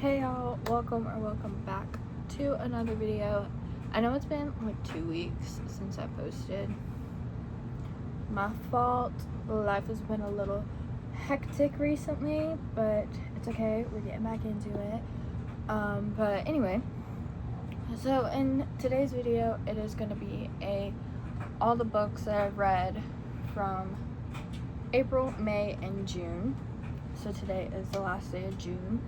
Hey y'all, welcome back to another video. I know it's been like 2 weeks since I posted. My fault. Life has been a little hectic recently, but it's okay. We're getting back into it. But anyway, so in today's video, it is going to be all the books that I've read from April, May, and June. So today is the last day of June.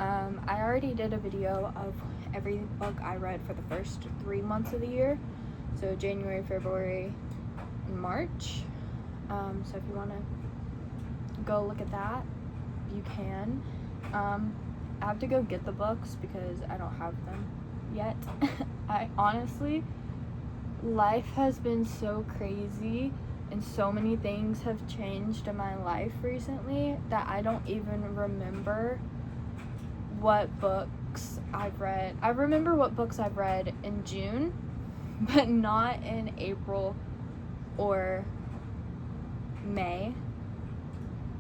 I already did a video of every book I read for the first 3 months of the year. So January, February, and March. So if you want to go look at that, you can. I have to go get the books because I don't have them yet. I honestly, life has been so crazy and so many things have changed in my life recently that I don't even remember what books I've read. I remember what books I've read in June, but not in April or May.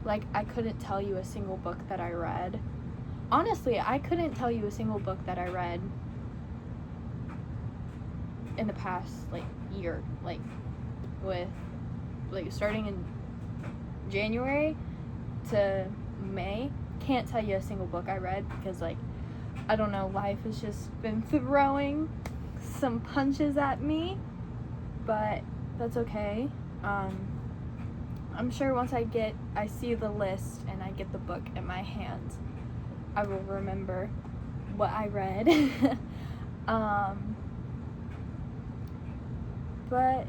Like, I couldn't tell you a single book that I read. Honestly, I couldn't tell you a single book that I read in the past, year. Starting in January to May. Can't tell you a single book I read because, I don't know, life has just been throwing some punches at me, but that's okay. I'm sure once I see the list and I get the book in my hands, I will remember what I read. But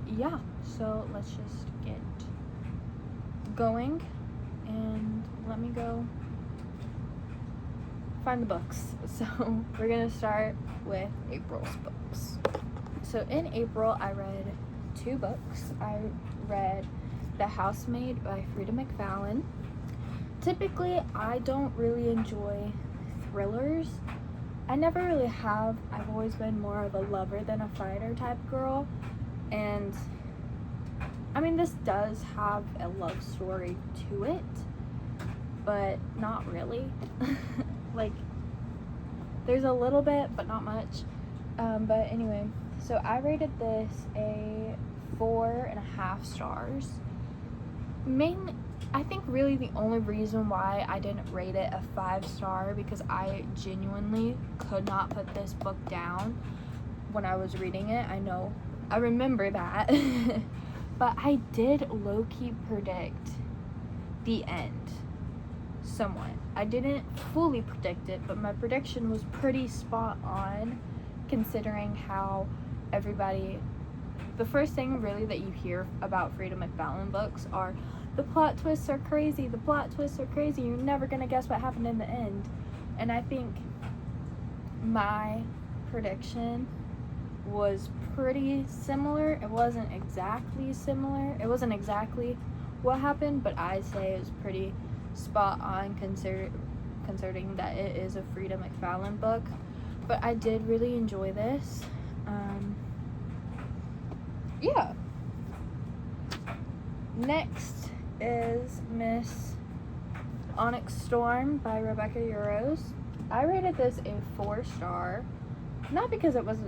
yeah, so let's just get going and let me go find the books. So we're gonna start with April's books. So in April, I read 2 books. I read The Housemaid by Frida McFarlane. Typically, I don't really enjoy thrillers. I never really have. I've always been more of a lover than a fighter type girl. And I mean, this does have a love story to it, but not really. There's a little bit, but not much. But anyway, so I rated this a 4.5 stars. Mainly, I think really the only reason why I didn't rate it a 5-star because I genuinely could not put this book down when I was reading it. I remember that. But I did low-key predict the end, somewhat. I didn't fully predict it, but my prediction was pretty spot on, considering how the first thing really that you hear about Frida McFarlane books are, the plot twists are crazy, you're never gonna guess what happened in the end. And I think my prediction was pretty similar. It wasn't exactly similar. It wasn't exactly what happened, but I'd say it was pretty spot on considering that it is a Frida McFarlane book. But I did really enjoy this. Yeah. Next is Miss Onyx Storm by Rebecca Yarros. I rated this a 4-star. Not because it was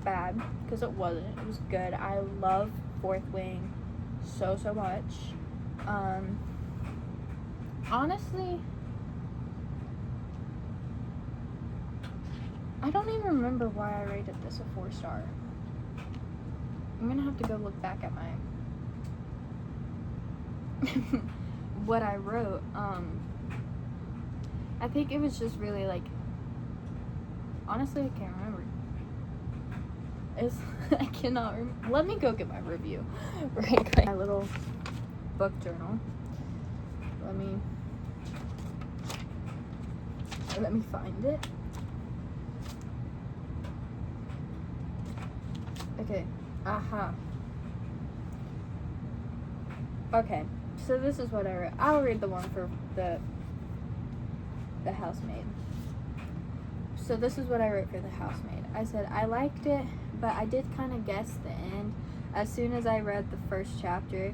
bad, because it wasn't. It was good. I love Fourth Wing so much. Honestly, I don't even remember why I rated this a 4-star. I'm gonna have to go look back at my what I wrote. I think it was just really honestly, I can't remember. I cannot remember. Let me go get my review right quick. My little book journal. Let me find it. Okay. Aha. Okay. So this is what I wrote. I'll read the one for the Housemaid. So this is what I wrote for The Housemaid. I said, I liked it, but I did kind of guess the end. As soon as I read the first chapter,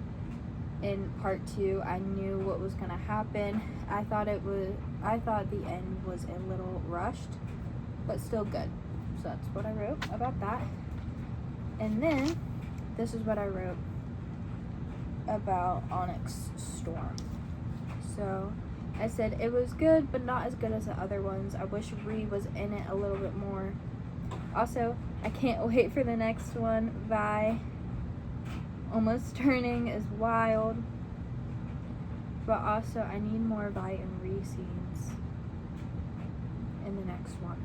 in part 2, I knew what was gonna happen. I thought the end was a little rushed, but still good. So that's what I wrote about that. And then this is what I wrote about Onyx Storm. So I said it was good, but not as good as the other ones. I wish Rhi was in it a little bit more. Also, I can't wait for the next one. Vi almost turning is wild. But also, I need more Vi and Rhi scenes in the next one.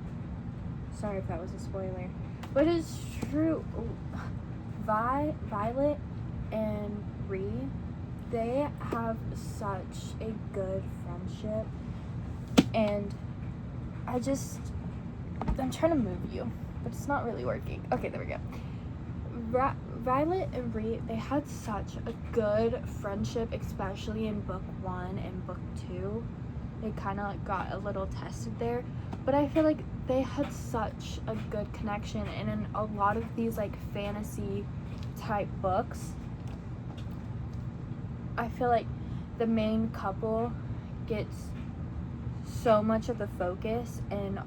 Sorry if that was a spoiler. But it's true. Violet and Rhi, they have such a good friendship. And I'm trying to move you, but it's not really working. Okay, there we go. Violet and Rhi, they had such a good friendship, especially in book 1 and book 2. They kind of got a little tested there, but I feel like they had such a good connection. And in a lot of these like fantasy type books, I feel like the main couple gets so much of the focus, and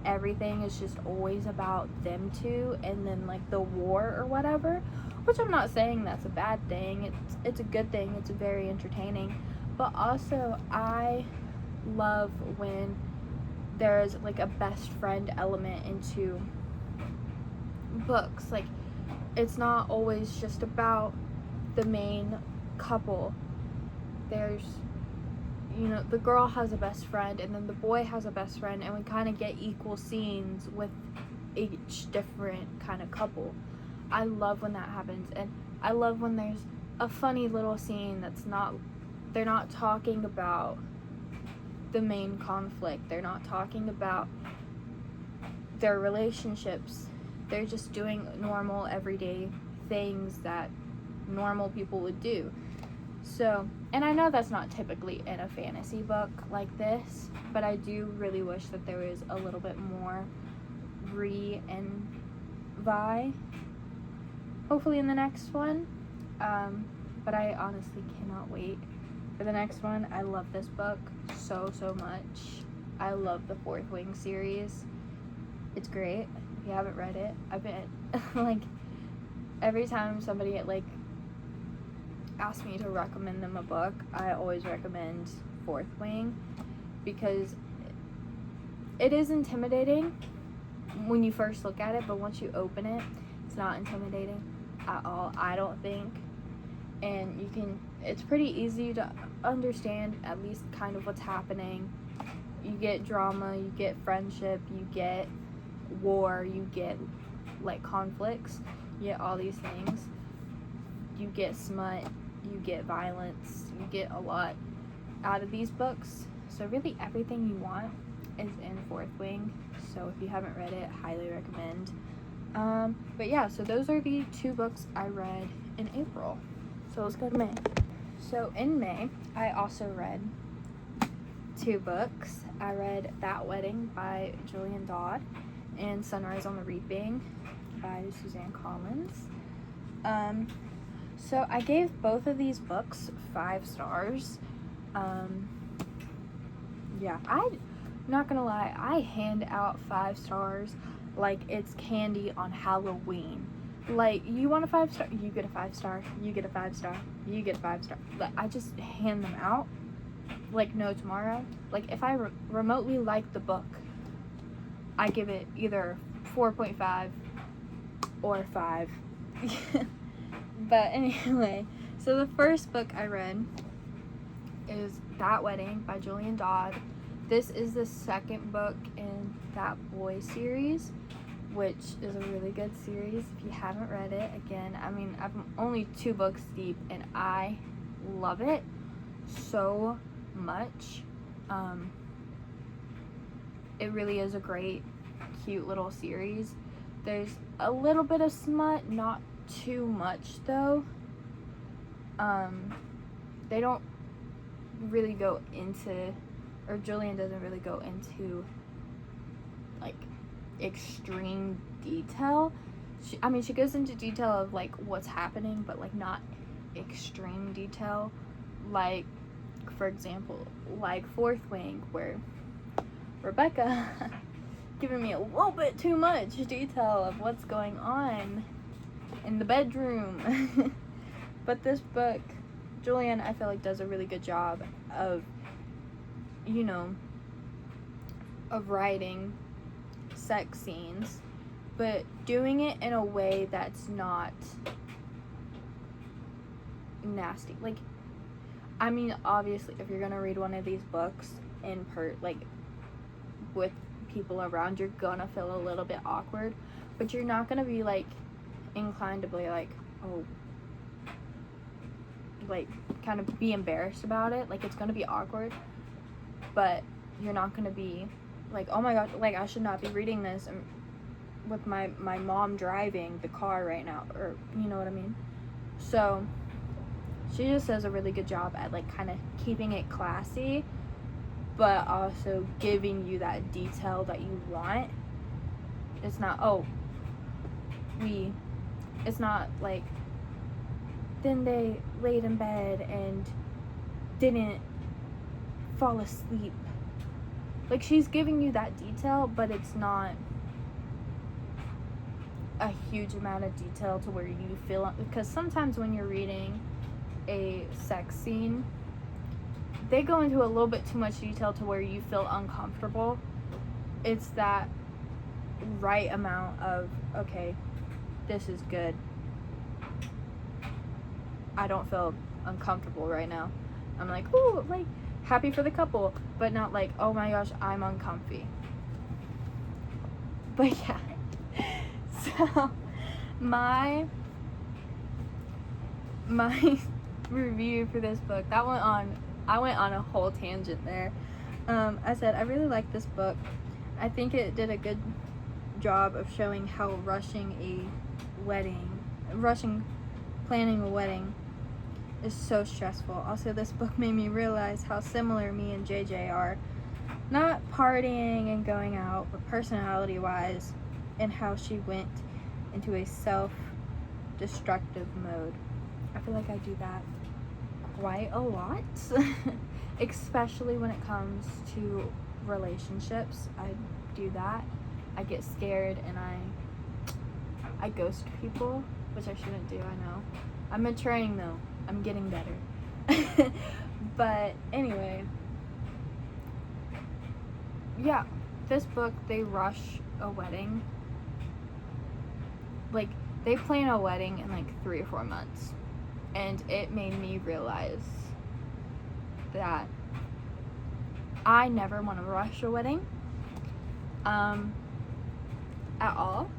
everything is just always about them two, and then like the war or whatever, which I'm not saying that's a bad thing. It's a good thing. It's very entertaining. But also, I love when there's like a best friend element into books. Like, it's not always just about the main couple. There's, the girl has a best friend, and then the boy has a best friend, and we kind of get equal scenes with each different kind of couple. I love when that happens, and I love when there's a funny little scene they're not talking about the main conflict. They're not talking about their relationships. They're just doing normal, everyday things that normal people would do. So, and I know that's not typically in a fantasy book like this, but I do really wish that there was a little bit more Rhi and Vi, hopefully in the next one. But I honestly cannot wait for the next one. I love this book so much. I love the Fourth Wing series. It's great. If you haven't read it, I've been like, every time somebody ask me to recommend them a book, I always recommend Fourth Wing, because it is intimidating when you first look at it, but once you open it, it's not intimidating at all, I don't think. And it's pretty easy to understand at least kind of what's happening. You get drama, you get friendship, you get war, you get like conflicts, you get all these things. You get smut, you get violence, you get a lot out of these books. So really everything you want is in Fourth Wing. So if you haven't read it, highly recommend. But yeah, so those are the 2 books I read in April. So let's go to May. So in May, I also read 2 books. I read That Wedding by Julian Dodd and Sunrise on the Reaping by Suzanne Collins. So I gave both of these books 5 stars. Yeah, I'm not gonna lie, I hand out 5 stars like it's candy on Halloween. Like, you want a 5 star, you get a 5 star, you get a 5 star, you get a 5 star. Like, I just hand them out like no tomorrow. Like, if I remotely like the book, I give it either 4.5 or 5. But anyway, so the first book I read is That Wedding by Julian Dodd. This is the second book in That Boy series, which is a really good series. If you haven't read it, again, I mean, I'm only 2 books deep, and I love it so much. It really is a great, cute little series. There's a little bit of smut, not too much though. They don't really go into, or Julian doesn't really go into like extreme detail. She goes into detail of like what's happening, but like not extreme detail, like, for example, like Fourth Wing, where Rebecca giving me a little bit too much detail of what's going on in the bedroom. But this book, Julian, I feel like does a really good job of, you know, of writing sex scenes, but doing it in a way that's not nasty. Like, I mean, obviously, if you're gonna read one of these books with people around, you're gonna feel a little bit awkward, but you're not gonna be like inclined to be like, oh, like kind of be embarrassed about it. Like, it's gonna be awkward, but you're not gonna be like, oh my gosh, like I should not be reading this and with my mom driving the car right now, or you know what I mean. So she just does a really good job at like kind of keeping it classy, but also giving you that detail that you want. It's not, it's not like, then they laid in bed and didn't fall asleep. Like, she's giving you that detail, but it's not a huge amount of detail to where you feel, because sometimes when you're reading a sex scene, they go into a little bit too much detail to where you feel uncomfortable. It's that right amount of, okay, this is good. I don't feel uncomfortable right now. I'm like, ooh, like, happy for the couple, but not like, oh my gosh, I'm uncomfy. But yeah. So, my review for this book, I went on a whole tangent there. I said I really like this book. I think it did a good job of showing how planning a wedding is so stressful. Also, this book made me realize how similar me and JJ are. Not partying and going out, but personality-wise, and how she went into a self-destructive mode. I feel like I do that quite a lot, especially when it comes to relationships. I do that. I get scared and I ghost people, which I shouldn't do, I know. I'm maturing though. I'm getting better. But anyway, yeah, this book, they rush a wedding. Like, they plan a wedding in like 3 or 4 months. And it made me realize that I never want to rush a wedding at all,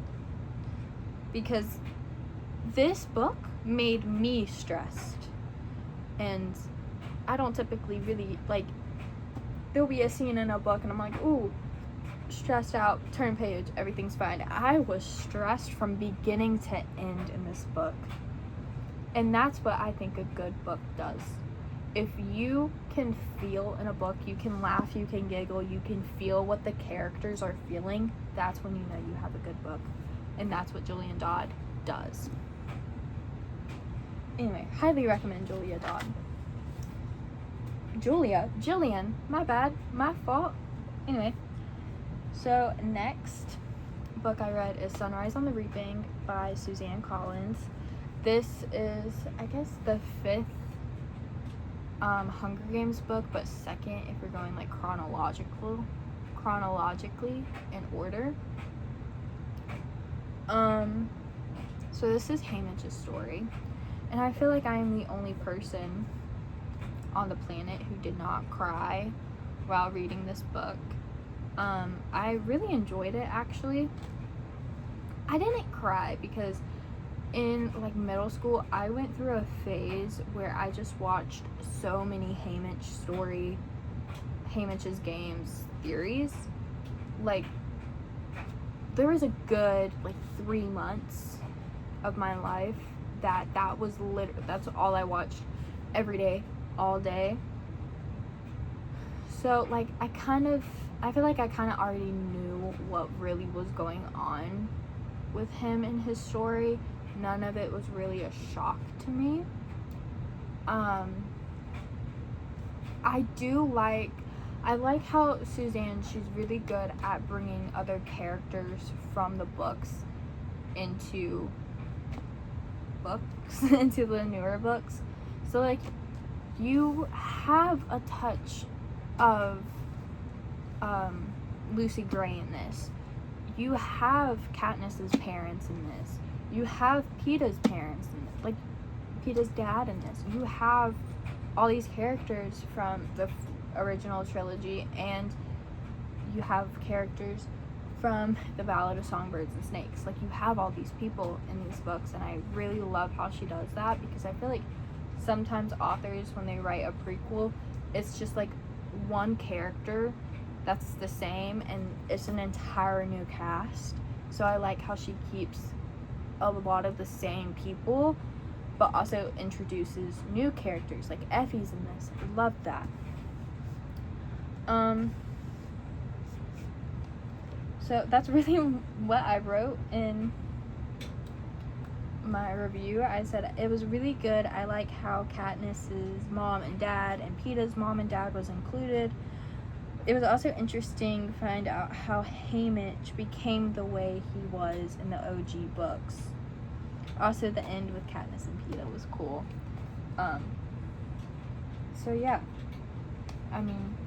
because this book made me stressed. And I don't typically really, like, there'll be a scene in a book and I'm like, ooh, stressed out, turn page, everything's fine. I was stressed from beginning to end in this book. And that's what I think a good book does. If you can feel in a book, you can laugh, you can giggle, you can feel what the characters are feeling, that's when you know you have a good book. And that's what Julian Dodd does. Anyway, highly recommend Julia Dodd. Jillian, my bad, my fault. Anyway, so next book I read is Sunrise on the Reaping by Suzanne Collins. This is, I guess, the 5th Hunger Games book, but 2nd if you're going like chronologically in order. So this is Haymitch's story, and I feel like I am the only person on the planet who did not cry while reading this book. I really enjoyed it, actually. I didn't cry because in like middle school I went through a phase where I just watched so many Haymitch's Games theories. Like, there was a good like 3 months of my life that was that's all I watched every day, all day. So like I feel like I kind of already knew what really was going on with him and his story. None of it was really a shock to me. I like how Suzanne, she's really good at bringing other characters from the books into into the newer books. So like you have a touch of Lucy Gray in this. You have Katniss's parents in this. You have Peeta's parents in this. Like Peeta's dad in this. You have all these characters from the original trilogy, and you have characters from the Ballad of Songbirds and Snakes. Like, you have all these people in these books, and I really love how she does that, because I feel like sometimes authors, when they write a prequel, it's just like one character that's the same, and it's an entire new cast. So I like how she keeps a lot of the same people, but also introduces new characters, like Effie's in this. I love that. So that's really what I wrote in my review. I said it was really good. I like how Katniss's mom and dad and Peeta's mom and dad was included. It was also interesting to find out how Haymitch became the way he was in the OG books. Also, the end with Katniss and Peeta was cool. So yeah, I mean,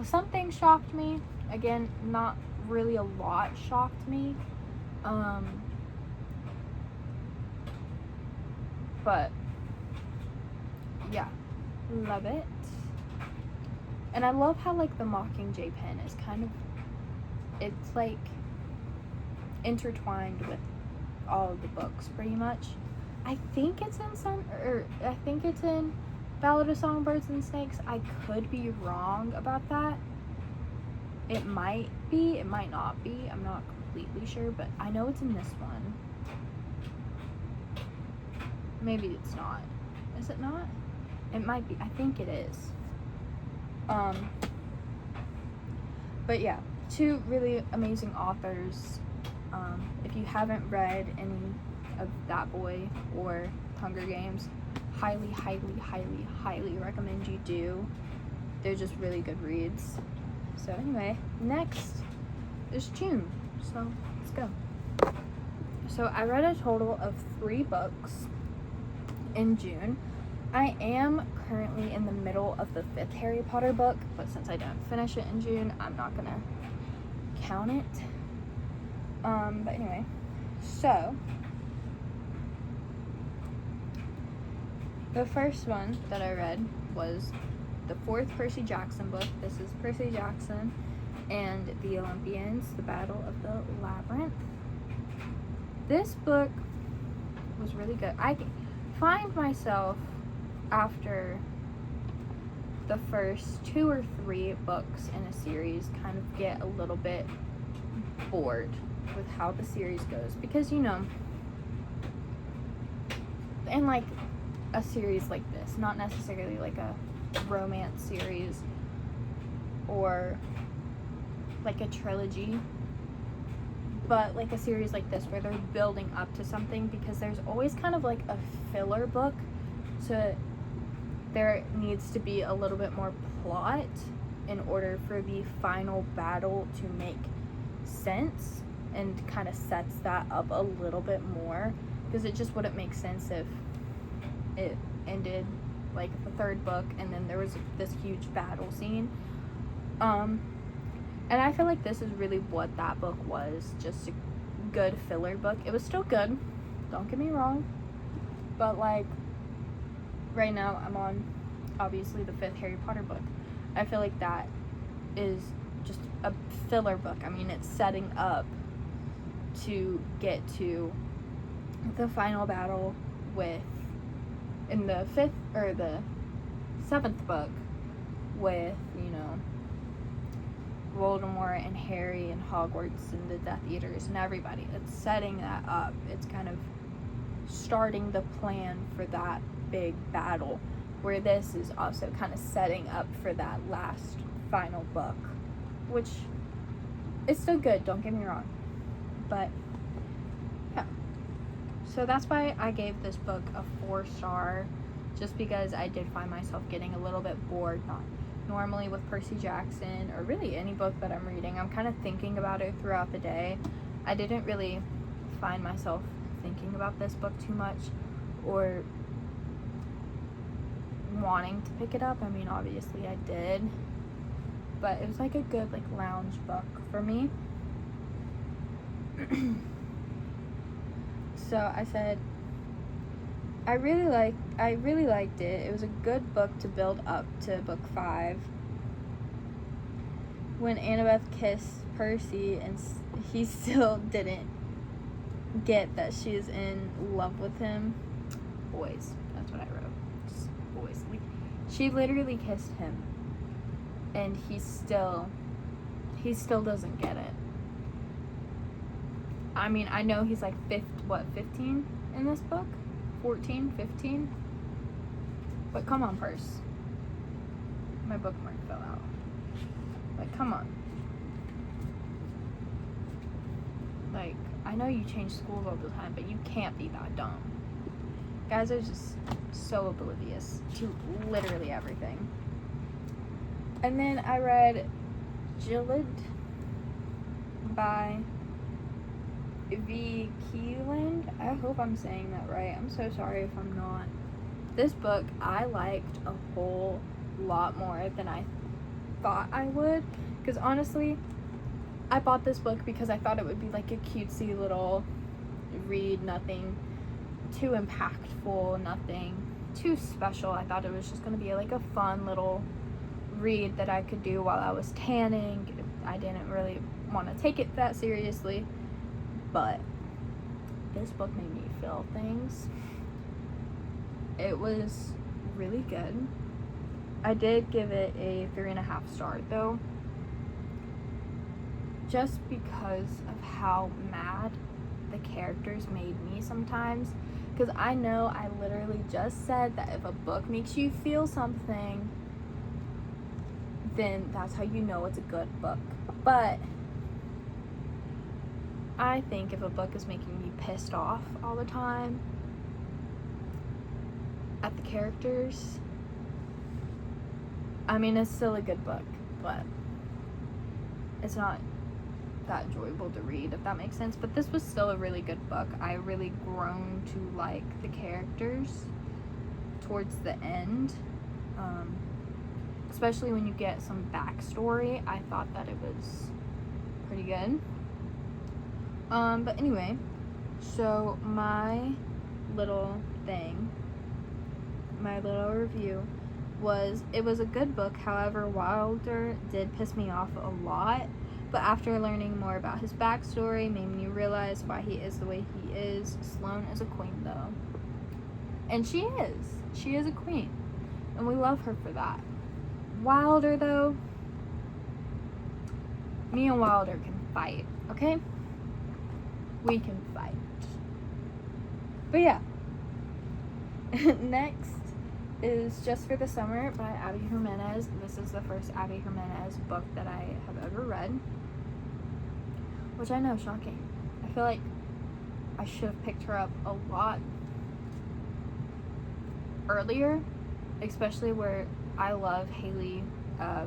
something shocked me. Again, not really a lot shocked me. But yeah, love it. And I love how like the Mockingjay pen is kind of, it's like intertwined with all of the books pretty much. I think it's in Ballad of Songbirds and Snakes. I could be wrong about that. It might be, it might not be. I'm not completely sure, but I know it's in this one. Maybe it's not. Is it not? It might be. I think it is. But yeah, two really amazing authors. If you haven't read any of That Boy or Hunger Games, highly, highly, highly, highly recommend you do. They're just really good reads. So anyway, next is June. So let's go. So I read a total of 3 books in June. I am currently in the middle of the 5th Harry Potter book, but since I didn't finish it in June, I'm not gonna count it. But anyway, so the first one that I read was the 4th Percy Jackson book. This is Percy Jackson and the Olympians, the Battle of the Labyrinth. This book was really good. I find myself, after the first 2 or 3 books in a series, kind of get a little bit bored with how the series goes, because you know, in like a series like this, not necessarily like a romance series or like a trilogy, but like a series like this where they're building up to something, because there's always kind of like a filler book, so there needs to be a little bit more plot in order for the final battle to make sense, and kind of sets that up a little bit more, because it just wouldn't make sense if it ended like the 3rd book and then there was this huge battle scene. And I feel like this is really what that book was, just a good filler book. It was still good, don't get me wrong, but like right now I'm on obviously the 5th Harry Potter book. I feel like that is just a filler book. I mean, it's setting up to get to the final battle in the 5th or the 7th book with, you know, Voldemort and Harry and Hogwarts and the Death Eaters and everybody. It's setting that up. It's kind of starting the plan for that big battle, where this is also kind of setting up for that last final book, which is still good, don't get me wrong, but yeah. So that's why I gave this book a 4-star. just because I did find myself getting a little bit bored. Not normally with Percy Jackson or really any book that I'm reading, I'm kind of thinking about it throughout the day. I didn't really find myself thinking about this book too much or wanting to pick it up. I mean, obviously I did, but it was like a good like lounge book for me. So I said I really liked it. It was a good book to build up to book 5. When Annabeth kissed Percy and he still didn't get that she is in love with him. Boys, that's what I wrote. Just boys. Like, she literally kissed him and he still doesn't get it. I mean, I know he's like 15 in this book? 14, 15? But come on, Purse. My bookmark fell out. Like, come on. Like, I know you change schools all the time, but you can't be that dumb. Guys are just so oblivious to literally everything. And then I read Gilid by V. Keeland. I hope I'm saying that right. I'm so sorry if I'm not. This book I liked a whole lot more than I thought I would, because honestly I bought this book because I thought it would be like a cutesy little read, nothing too impactful, nothing too special. I thought it was just going to be like a fun little read that I could do while I was tanning. I didn't really want to take it that seriously, but this book made me feel things. It was really good. I did give it a 3.5 star though, just because of how mad the characters made me sometimes. Because I know I literally just said that if a book makes you feel something, then that's how you know it's a good book. But I think if a book is making me pissed off all the time at the characters, I mean, it's still a good book, but it's not that enjoyable to read, if that makes sense. But this was still a really good book. I really grown to like the characters towards the end, especially when you get some backstory. I thought that it was pretty good. But anyway, so my little review was, it was a good book. However, Wilder did piss me off a lot, but after learning more about his backstory made me realize why he is the way he is. Sloane is a queen though, and she is a queen, and we love her for that. Wilder though, me and Wilder can fight, okay? We can fight. But yeah. Next is Just for the Summer by Abby Jimenez. This is the first Abby Jimenez book that I have ever read, which I know, shocking. I feel like I should have picked her up a lot earlier, especially where I love Haley, I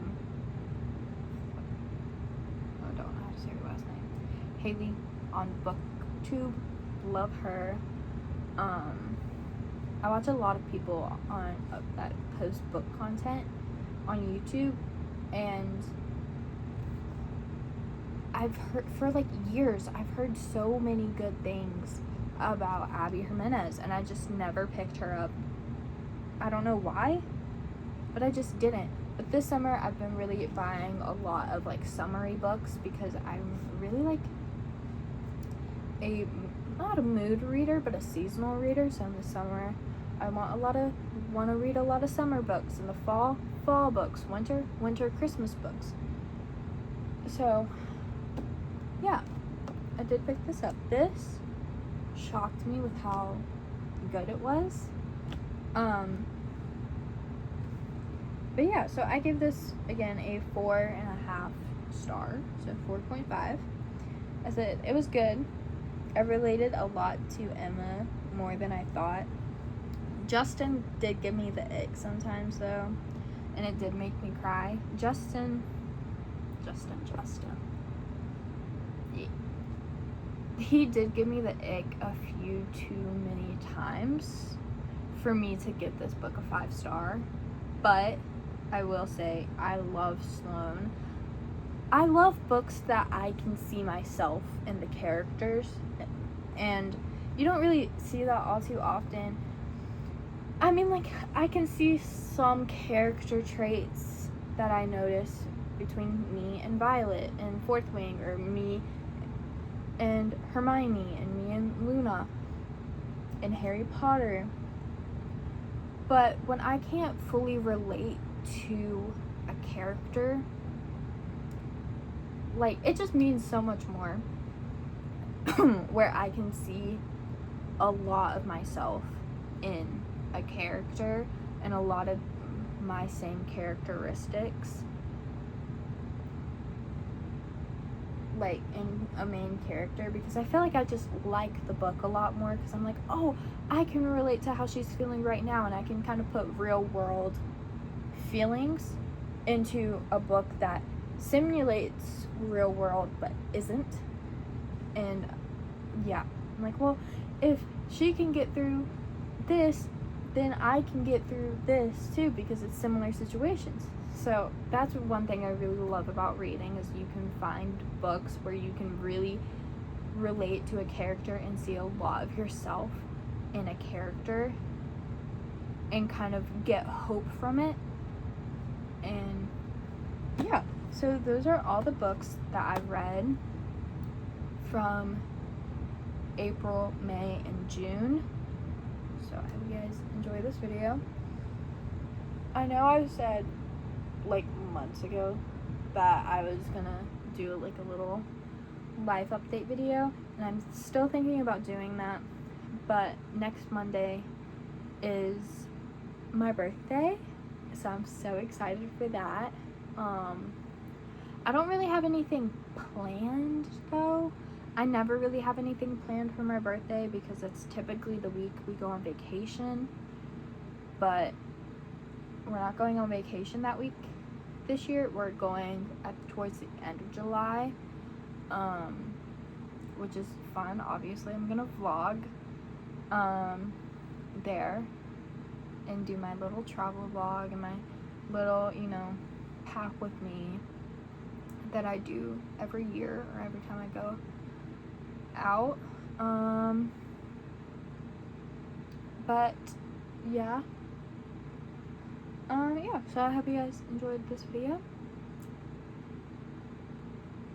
don't know how to say her last name. Haley on BookTube, love her. I watch a lot of people on that post book content on YouTube, and I've heard for like years, I've heard so many good things about Abby Jimenez, and I just never picked her up. I don't know why, but I just didn't. But this summer I've been really buying a lot of like summary books, because I'm really like not a mood reader, but a seasonal reader. So in the summer I want to read a lot of summer books. In the fall books. Winter Christmas books. So yeah, I did pick this up. This shocked me with how good it was. But yeah, so I give this again a 4.5 star, so 4.5. I said it was good. I related a lot to Emma more than I thought. Justin did give me the ick sometimes though, and it did make me cry. Justin. He did give me the ick a few too many times for me to give this book a 5-star. But I will say, I love Sloane. I love books that I can see myself in the characters, and you don't really see that all too often. I mean, like, I can see some character traits that I notice between me and Violet and Fourth Wing, or me and Hermione, and me and Luna, and Harry Potter. But when I can't fully relate to a character, like, it just means so much more where I can see a lot of myself in a character and a lot of my same characteristics, like, in a main character, because I feel like I just like the book a lot more, because I'm like, oh, I can relate to how she's feeling right now, and I can kind of put real world feelings into a book that simulates real world but isn't. And yeah, I'm like, well, if she can get through this, then I can get through this too, because it's similar situations. So that's one thing I really love about reading, is you can find books where you can really relate to a character and see a lot of yourself in a character and kind of get hope from it. And yeah, so those are all the books that I've read from April, May, and June. So I hope you guys enjoy this video. I know I said like months ago that I was gonna do like a little life update video, and I'm still thinking about doing that, but next Monday is my birthday, so I'm so excited for that. I don't really have anything planned though. I never really have anything planned for my birthday because it's typically the week we go on vacation, but we're not going on vacation that week this year. We're going towards the end of July, which is fun. Obviously, I'm gonna vlog there and do my little travel vlog and my little, pack with me that I do every year or every time I go out. But yeah. Yeah, so I hope you guys enjoyed this video.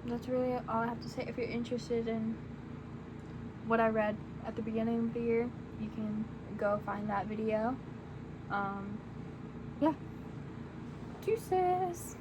That's really all I have to say. If you're interested in what I read at the beginning of the year, you can go find that video. Yeah. Deuces.